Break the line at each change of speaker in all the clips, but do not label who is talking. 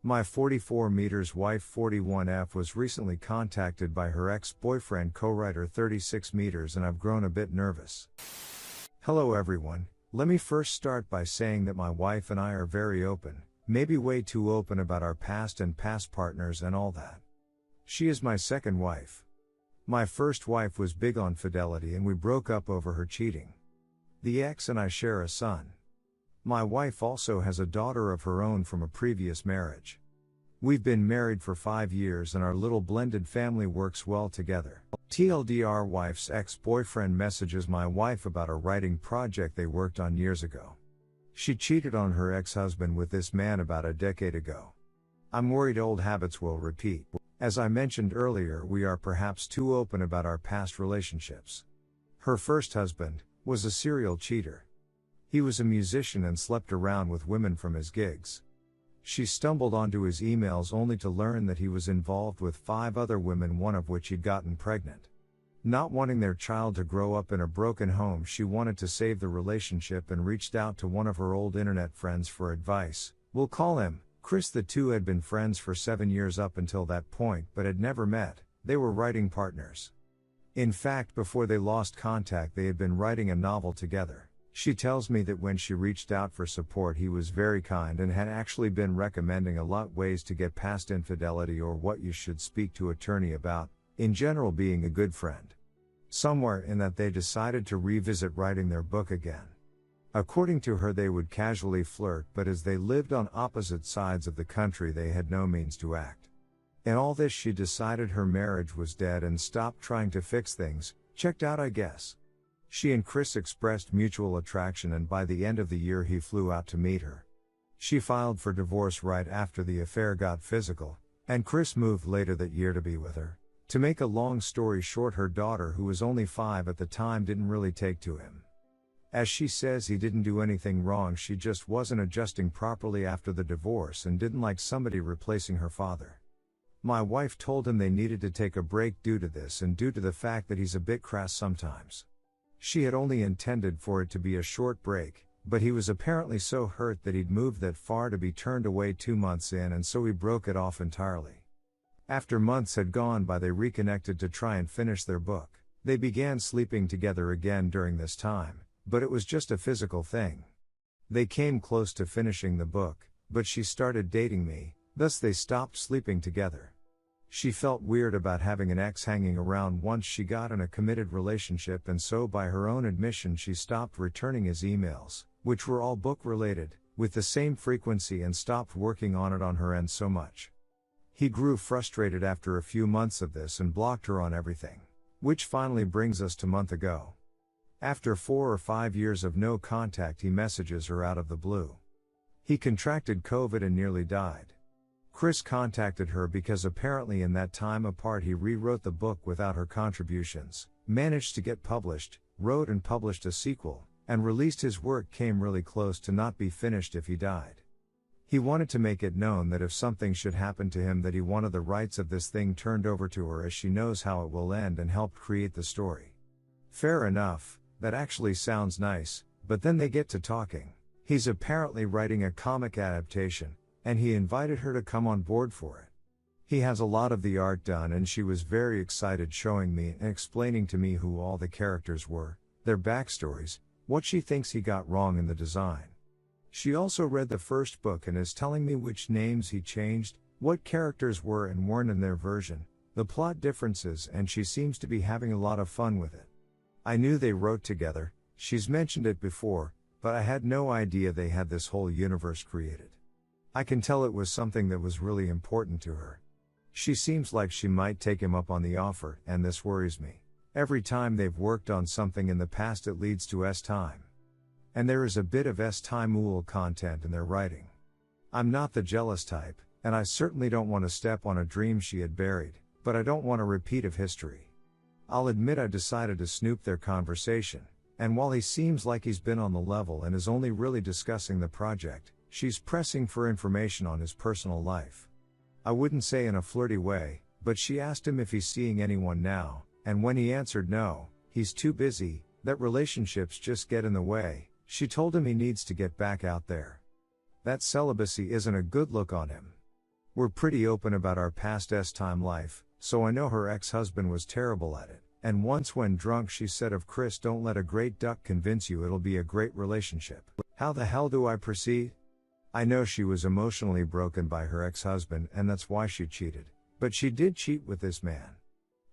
My 44 meters wife 41F was recently contacted by her ex-boyfriend co-writer 36 meters and I've grown a bit nervous. Hello everyone, let me first start by saying that my wife and I are very open, maybe way too open about our past and past partners and all that. She is my second wife. My first wife was big on fidelity and we broke up over her cheating. The ex and I share a son. My wife also has a daughter of her own from a previous marriage. We've been married for 5 years and our little blended family works well together. TLDR wife's ex-boyfriend messages my wife about a writing project they worked on years ago. She cheated on her ex-husband with this man about a decade ago. I'm worried old habits will repeat. As I mentioned earlier, we are perhaps too open about our past relationships. Her first husband was a serial cheater. He was a musician and slept around with women from his gigs. She stumbled onto his emails only to learn that he was involved with 5 other women, one of which he'd gotten pregnant. Not wanting their child to grow up in a broken home, she wanted to save the relationship and reached out to one of her old internet friends for advice. We'll call him Chris. The two had been friends for 7 years up until that point, but had never met. They were writing partners. In fact, before they lost contact, they had been writing a novel together. She tells me that when she reached out for support, he was very kind and had actually been recommending a lot ways to get past infidelity or what you should speak to attorney about, in general being a good friend. Somewhere in that they decided to revisit writing their book again. According to her, they would casually flirt, but as they lived on opposite sides of the country, they had no means to act. In all this, she decided her marriage was dead and stopped trying to fix things, checked out I guess. She and Chris expressed mutual attraction and by the end of the year he flew out to meet her. She filed for divorce right after the affair got physical, and Chris moved later that year to be with her. To make a long story short, her daughter, who was only 5 at the time, didn't really take to him. As she says, he didn't do anything wrong, she just wasn't adjusting properly after the divorce and didn't like somebody replacing her father. My wife told him they needed to take a break due to this and due to the fact that he's a bit crass sometimes. She had only intended for it to be a short break, but he was apparently so hurt that he'd moved that far to be turned away 2 months in, and so he broke it off entirely. After months had gone by, they reconnected to try and finish their book. They began sleeping together again during this time, but it was just a physical thing. They came close to finishing the book, but she started dating me, thus they stopped sleeping together. She felt weird about having an ex hanging around once she got in a committed relationship, and so by her own admission she stopped returning his emails, which were all book related, with the same frequency, and stopped working on it on her end so much. He grew frustrated after a few months of this and blocked her on everything. Which finally brings us to month ago. After 4 or 5 years of no contact, he messages her out of the blue. He contracted COVID and nearly died. Chris contacted her because apparently in that time apart he rewrote the book without her contributions, managed to get published, wrote and published a sequel, and released his work came really close to not be finished if he died. He wanted to make it known that if something should happen to him, that he wanted the rights of this thing turned over to her, as she knows how it will end, and helped create the story. Fair enough, that actually sounds nice, but then they get to talking. He's apparently writing a comic adaptation, and he invited her to come on board for it. He has a lot of the art done, and she was very excited, showing me and explaining to me who all the characters were, their backstories, what she thinks he got wrong in the design. She also read the first book and is telling me which names he changed, what characters were and weren't in their version, the plot differences, and she seems to be having a lot of fun with it. I knew they wrote together, she's mentioned it before, but I had no idea they had this whole universe created. I can tell it was something that was really important to her. She seems like she might take him up on the offer, and this worries me. Every time they've worked on something in the past, it leads to S-time. And there is a bit of S-time ool content in their writing. I'm not the jealous type, and I certainly don't want to step on a dream she had buried, but I don't want a repeat of history. I'll admit I decided to snoop their conversation, and while he seems like he's been on the level and is only really discussing the project, she's pressing for information on his personal life. I wouldn't say in a flirty way, but she asked him if he's seeing anyone now, and when he answered no, he's too busy, that relationships just get in the way, she told him he needs to get back out there. That celibacy isn't a good look on him. We're pretty open about our past S-time life, so I know her ex-husband was terrible at it, and once when drunk she said of Chris, don't let a great duck convince you it'll be a great relationship. How the hell do I proceed? I know she was emotionally broken by her ex-husband and that's why she cheated, but she did cheat with this man.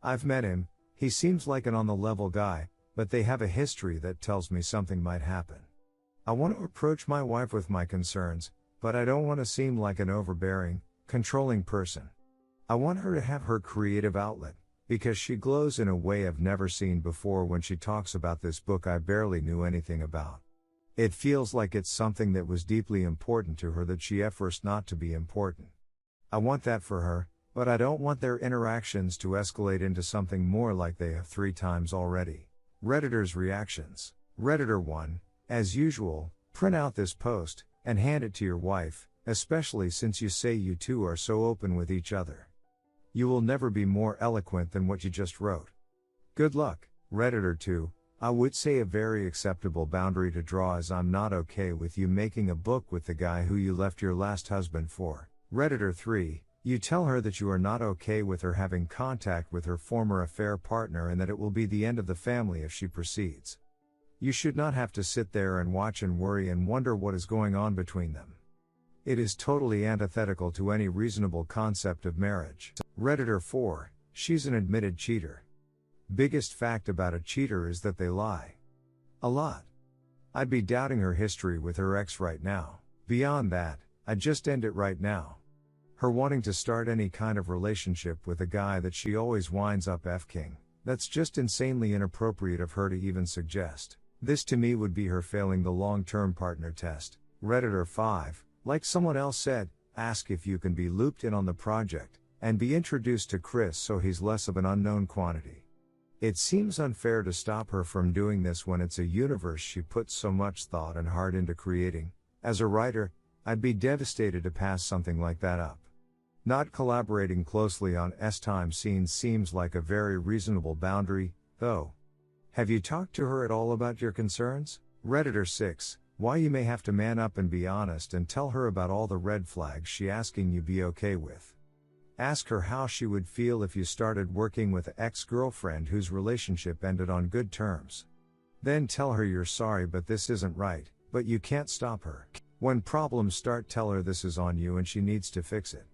I've met him, he seems like an on-the-level guy, but they have a history that tells me something might happen. I want to approach my wife with my concerns, but I don't want to seem like an overbearing, controlling person. I want her to have her creative outlet, because she glows in a way I've never seen before when she talks about this book I barely knew anything about. It feels like it's something that was deeply important to her that she efforts not to be important. I want that for her, but I don't want their interactions to escalate into something more like they have 3 times already. Redditor's reactions. Redditor 1, as usual, print out this post, and hand it to your wife, especially since you say you two are so open with each other. You will never be more eloquent than what you just wrote. Good luck. Redditor 2, I would say a very acceptable boundary to draw is I'm not okay with you making a book with the guy who you left your last husband for. Redditor 3, you tell her that you are not okay with her having contact with her former affair partner and that it will be the end of the family if she proceeds. You should not have to sit there and watch and worry and wonder what is going on between them. It is totally antithetical to any reasonable concept of marriage. Redditor 4, she's an admitted cheater. Biggest fact about a cheater is that they lie. A lot. I'd be doubting her history with her ex right now. Beyond that, I'd just end it right now. Her wanting to start any kind of relationship with a guy that she always winds up F-king, that's just insanely inappropriate of her to even suggest. This to me would be her failing the long-term partner test. Redditor 5, like someone else said, ask if you can be looped in on the project, and be introduced to Chris so he's less of an unknown quantity. It seems unfair to stop her from doing this when it's a universe she puts so much thought and heart into creating. As a writer, I'd be devastated to pass something like that up. Not collaborating closely on S-time scenes seems like a very reasonable boundary, though. Have you talked to her at all about your concerns? Redditor 6, why you may have to man up and be honest and tell her about all the red flags she asking you be okay with. Ask her how she would feel if you started working with an ex-girlfriend whose relationship ended on good terms. Then tell her you're sorry but this isn't right, but you can't stop her. When problems start, tell her this is on you and she needs to fix it.